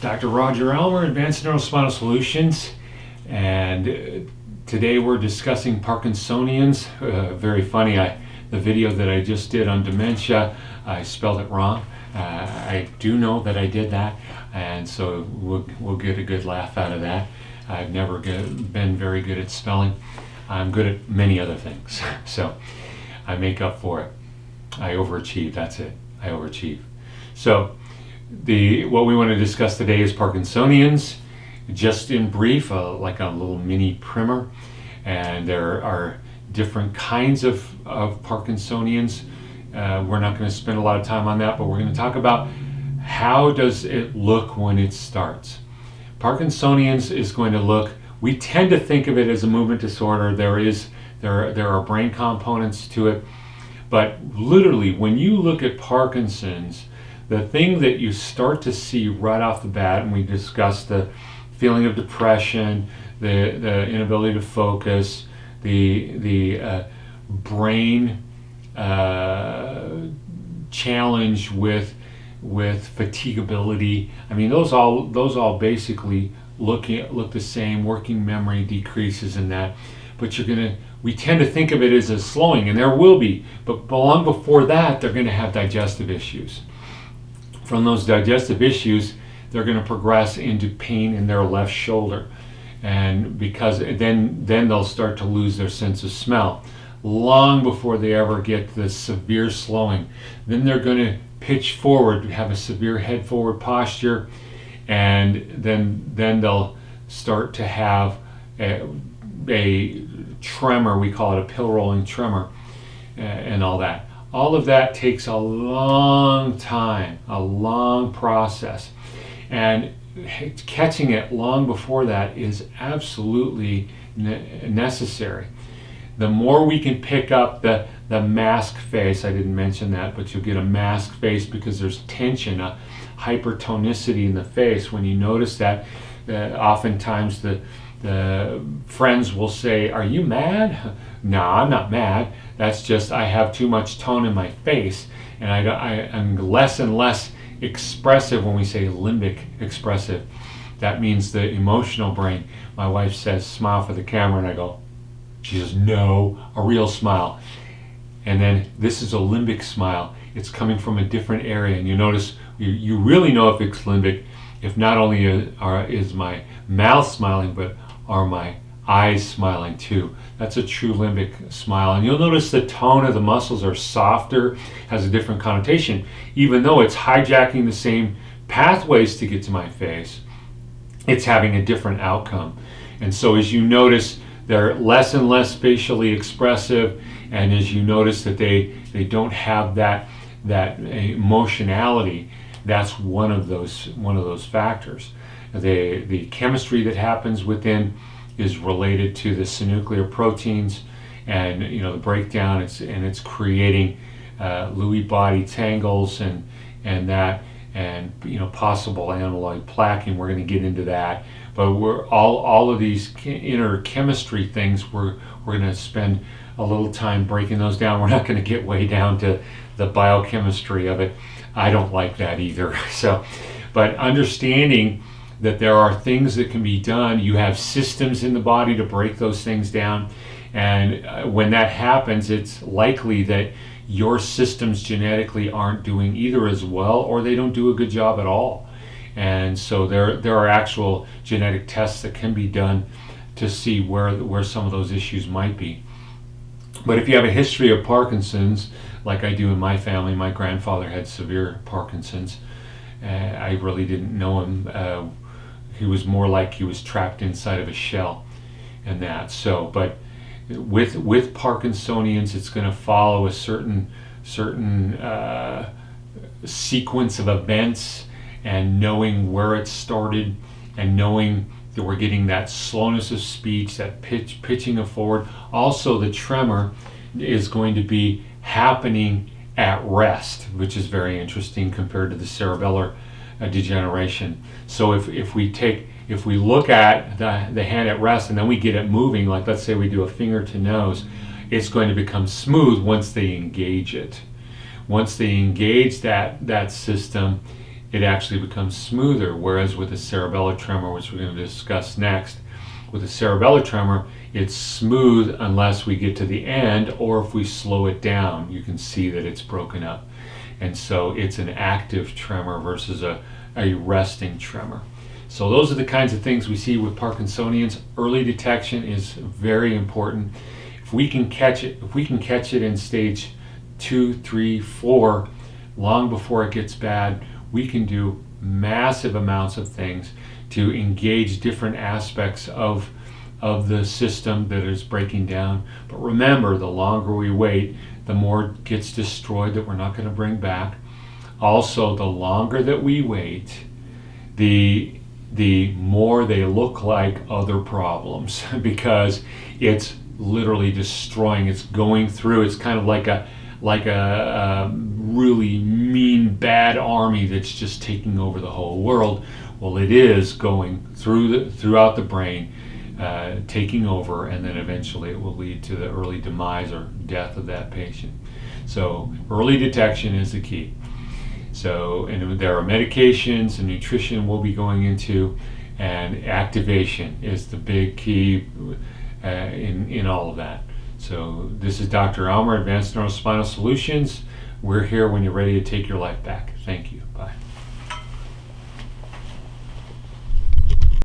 Dr. Roger Elmer, Advanced Neurospinal Solutions, and today we're discussing Parkinsonians. Very funny, the video that I just did on dementia, I spelled it wrong. I do know that I did that, and so we'll get a good laugh out of that. I've never been very good at spelling. I'm good at many other things, so I make up for it. I overachieve, that's it. I overachieve. So what we want to discuss today is Parkinsonians, just in brief, like a little mini primer. And there are different kinds of Parkinsonians. We're not going to spend a lot of time on that, but we're going to talk about how does it look when it starts. Parkinsonians is going to look, we tend to think of it as a movement disorder. There are brain components to it, but literally when you look at Parkinson's, the thing that you start to see right off the bat, and we discussed the feeling of depression, the inability to focus, the brain challenge with fatigability. I mean, those all basically look the same. Working memory decreases in that, but we tend to think of it as a slowing, and there will be, but long before that, they're going to have digestive issues. From those digestive issues, they're going to progress into pain in their left shoulder, and because then they'll start to lose their sense of smell long before they ever get the severe slowing. Then they're going to pitch forward, have a severe head forward posture, and then they'll start to have a tremor. We call it a pill rolling tremor, and all that. All of that takes a long time, a long process, and catching it long before that is absolutely necessary. The more we can pick up the mask face, I didn't mention that, but you'll get a mask face because there's tension, a hypertonicity in the face. When you notice that, oftentimes the friends will say, "Are you mad?" No, I'm not mad. That's just I have too much tone in my face, and I'm less and less expressive. When we say limbic expressive, that means the emotional brain. My wife says, "Smile for the camera," and I go, she says, "No, a real smile." And then this is a limbic smile. It's coming from a different area, and you notice you really know if it's limbic if not only is my mouth smiling, but are my eyes smiling too. That's a true limbic smile. And you'll notice the tone of the muscles are softer, has a different connotation. Even though it's hijacking the same pathways to get to my face, it's having a different outcome. And so as you notice, they're less and less facially expressive, and as you notice that they don't have that emotionality, that's one of those factors. The chemistry that happens within is related to the synuclear proteins, and the breakdown. It's creating Lewy body tangles and possible amyloid plaque, and we're going to get into that. But we're all of these inner chemistry things. We're going to spend a little time breaking those down. We're not going to get way down to the biochemistry of it. I don't like that either. So, but understanding that there are things that can be done. You have systems in the body to break those things down, and when that happens, it's likely that your systems genetically aren't doing either as well, or they don't do a good job at all. And so there are actual genetic tests that can be done to see where some of those issues might be. But if you have a history of Parkinson's, like I do in my family, my grandfather had severe Parkinson's. I really didn't know him. He was more like he was trapped inside of a shell and that. So, but with Parkinsonians, it's going to follow a certain sequence of events, and knowing where it started, and knowing that we're getting that slowness of speech, that pitching of forward. Also, the tremor is going to be happening at rest, which is very interesting compared to the cerebellar degeneration. So if we look at the hand at rest and then we get it moving, like let's say we do a finger to nose, it's going to become smooth once they engage it. Once they engage that system, it actually becomes smoother. Whereas with a cerebellar tremor, which we're going to discuss next, with a cerebellar tremor, it's smooth unless we get to the end, or if we slow it down, you can see that it's broken up. And so it's an active tremor versus a resting tremor. So those are the kinds of things we see with Parkinsonians. Early detection is very important. If we can catch it in stage 2, 3, 4, long before it gets bad, we can do massive amounts of things to engage different aspects of the system that is breaking down. But remember, the longer we wait, the more it gets destroyed that we're not going to bring back. Also, the longer that we wait, the more they look like other problems because it's literally destroying. It's going through. It's kind of like a really mean, bad army that's just taking over the whole world. Well, it is going throughout the brain, taking over, and then eventually it will lead to the early demise or death of that patient. So early detection is the key. So, and there are medications and nutrition we'll be going into, and activation is the big key in all of that. So this is Dr. Almer, Advanced Neurospinal Solutions. We're here when you're ready to take your life back. Thank you.